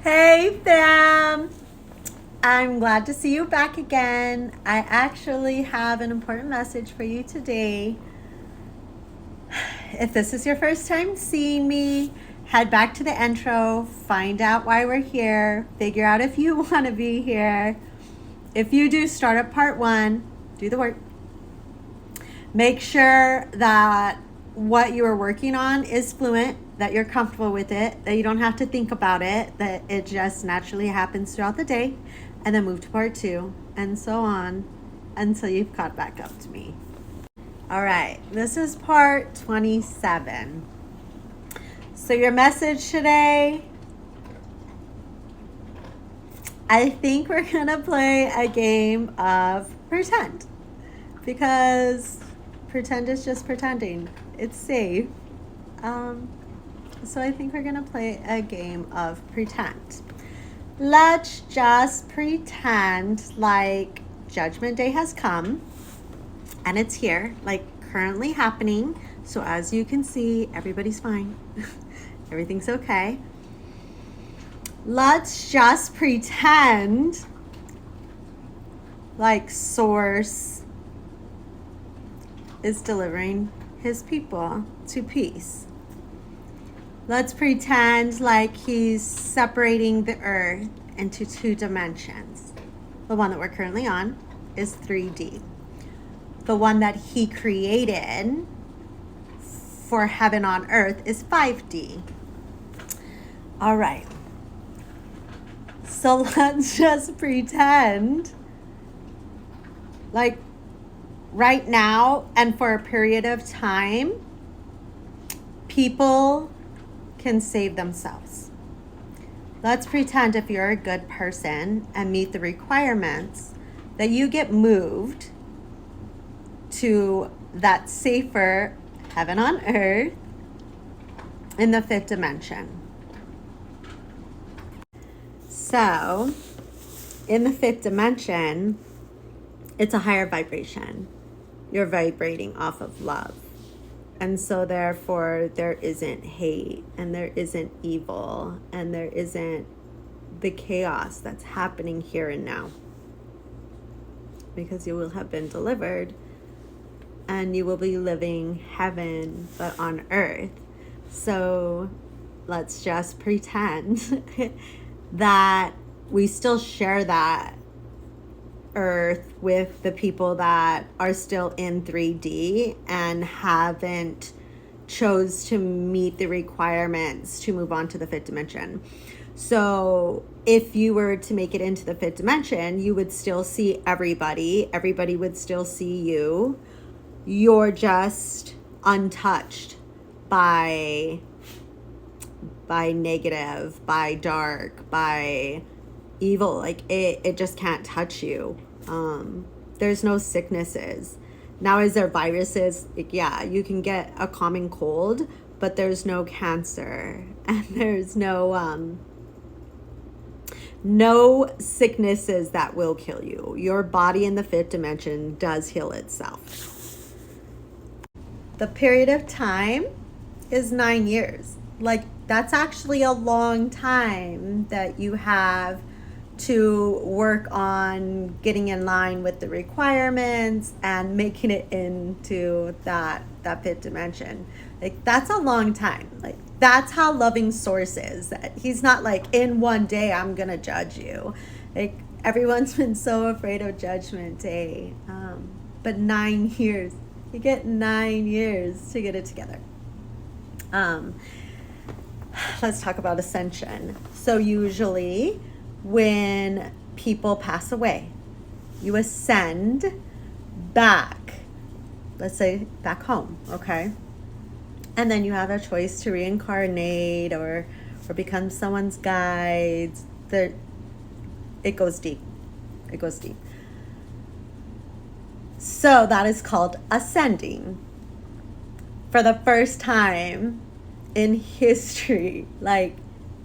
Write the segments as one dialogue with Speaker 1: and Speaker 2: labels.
Speaker 1: Hey fam! I'm glad to see you back again. I actually have an important message for you today. If this is your first time seeing me, head back to the intro, find out why we're here, figure out if you want to be here. If you do, start at part 1, do the work. Make sure that what you are working on is fluent, that you're comfortable with it, that you don't have to think about it, that it just naturally happens throughout the day, and then move to part 2, and so on until you've caught back up to me. All right, this is part 27. So, your message today, I think we're gonna play a game of pretend, because pretend is just pretending. It's safe. So I think we're gonna play a game of pretend. Let's just pretend like Judgment Day has come and it's here, like currently happening. So as you can see, everybody's fine. Everything's okay. Let's just pretend like Source is delivering his people to peace. Let's pretend like he's separating the earth into 2 dimensions. The one that we're currently on is 3D. The one that he created for heaven on earth is 5D. All right. So let's just pretend like right now and for a period of time, people can save themselves. Let's pretend if you're a good person and meet the requirements that you get moved to that safer heaven on earth in the 5th dimension. So, in the 5th dimension, it's a higher vibration. You're vibrating off of love. And so therefore there isn't hate and there isn't evil and there isn't the chaos that's happening here and now. Because you will have been delivered and you will be living heaven but on earth. So let's just pretend that we still share that earth with the people that are still in 3D and haven't chose to meet the requirements to move on to the 5th dimension. So if you were to make it into the 5th dimension, you would still see everybody would still see you. You're just untouched by negative, by dark, by evil. Like it just can't touch you. There's no sicknesses. Now, is there viruses? Like, yeah, you can get a common cold, but there's no cancer and there's no sicknesses that will kill you. Your body in the 5th dimension does heal itself. The period of time is 9 years. Like, that's actually a long time that you have to work on getting in line with the requirements and making it into that 5th dimension. Like, that's a long time. Like, that's how loving Source is. He's not like, in one day I'm gonna judge you. Like, everyone's been so afraid of Judgment Day, but 9 years, you get 9 years to get it together. Let's talk about ascension. So usually when people pass away, you ascend back, let's say back home, okay? And then you have a choice to reincarnate or become someone's guide. It goes deep. It goes deep. So that is called ascending. For the first time in history, like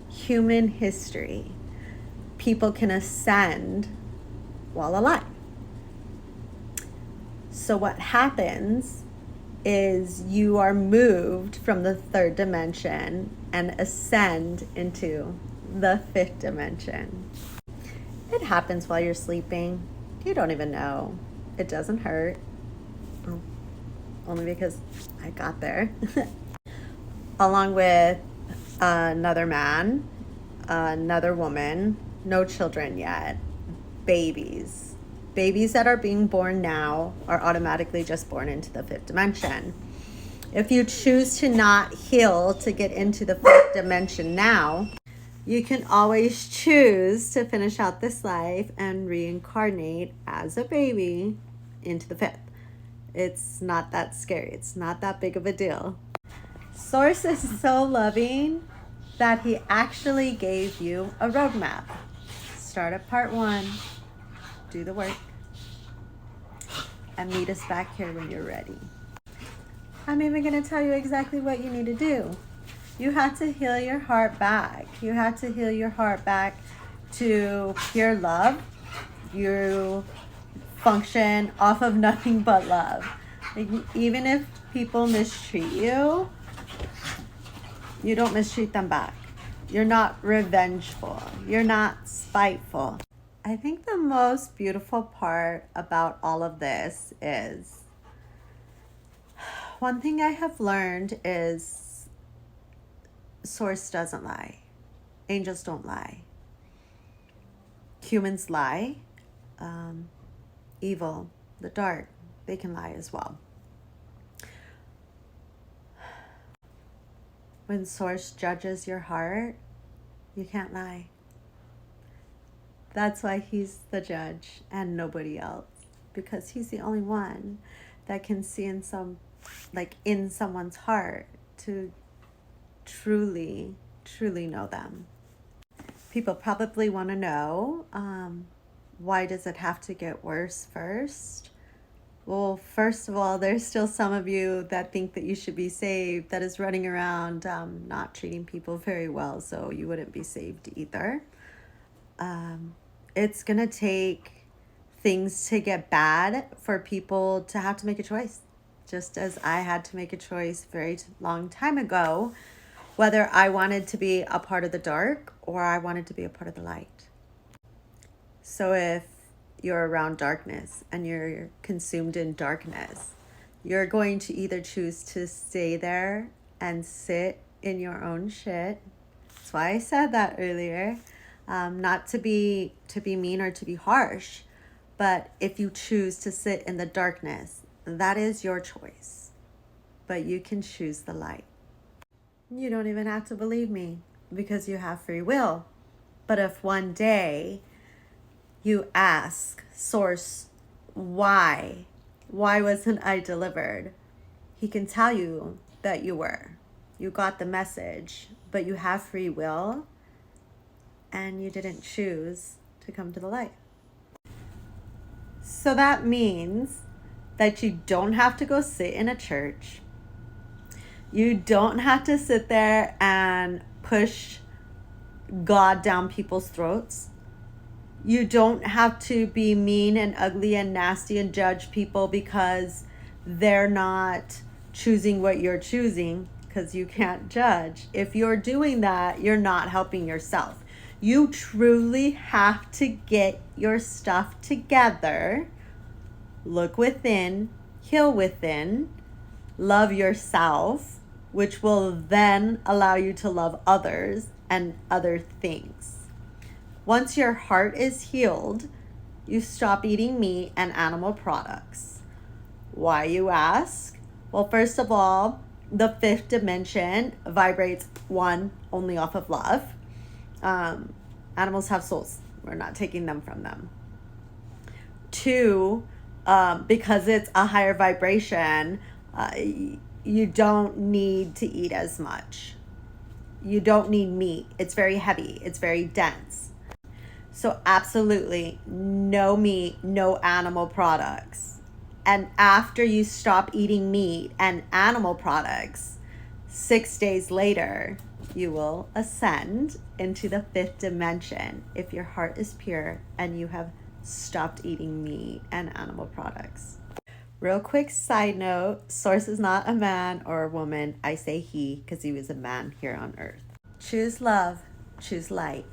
Speaker 1: human history, people can ascend while alive. So what happens is you are moved from the 3rd dimension and ascend into the fifth dimension. It happens while you're sleeping. You don't even know. It doesn't hurt. Oh, only because I got there. Along with another man, another woman, no children yet, babies. Babies that are being born now are automatically just born into the fifth dimension. If you choose to not heal to get into the fifth dimension now, you can always choose to finish out this life and reincarnate as a baby into the fifth. It's not that scary. It's not that big of a deal. Source is so loving that he actually gave you a roadmap. Start at part 1, do the work, and meet us back here when you're ready. I'm even going to tell you exactly what you need to do. You have to heal your heart back. You have to heal your heart back to pure love. You function off of nothing but love. Like, even if people mistreat you, you don't mistreat them back. You're not revengeful. You're not spiteful. I think the most beautiful part about all of this is, one thing I have learned is Source doesn't lie. Angels don't lie. Humans lie. Evil, the dark, they can lie as well. When Source judges your heart, you can't lie. That's why he's the judge and nobody else, because he's the only one that can see in someone's heart to truly know them. People probably want to know, why does it have to get worse first? Well, first of all, there's still some of you that think that you should be saved that is running around not treating people very well, so you wouldn't be saved either. It's going to take things to get bad for people to have to make a choice. Just as I had to make a choice a very long time ago, whether I wanted to be a part of the dark or I wanted to be a part of the light. So if you're around darkness and you're consumed in darkness, you're going to either choose to stay there and sit in your own shit. That's why I said that earlier. Not to be mean or to be harsh, but if you choose to sit in the darkness, that is your choice. But you can choose the light. You don't even have to believe me because you have free will. But if one day you ask Source, why wasn't I delivered? He can tell you that you were. You got the message, but you have free will and you didn't choose to come to the light. So that means that you don't have to go sit in a church. You don't have to sit there and push God down people's throats. You don't have to be mean and ugly and nasty and judge people because they're not choosing what you're choosing, because you can't judge. If you're doing that, you're not helping yourself. You truly have to get your stuff together, look within, heal within, love yourself, which will then allow you to love others and other things. Once your heart is healed, you stop eating meat and animal products. Why, you ask? Well, first of all, the fifth dimension vibrates, one, only off of love. Animals have souls. We're not taking them from them. Two, because it's a higher vibration, you don't need to eat as much. You don't need meat. It's very heavy. It's very dense. So absolutely no meat, no animal products. And after you stop eating meat and animal products, 6 days later, you will ascend into the fifth dimension if your heart is pure and you have stopped eating meat and animal products. Real quick side note, Source is not a man or a woman. I say he because he was a man here on earth. Choose love. Choose light.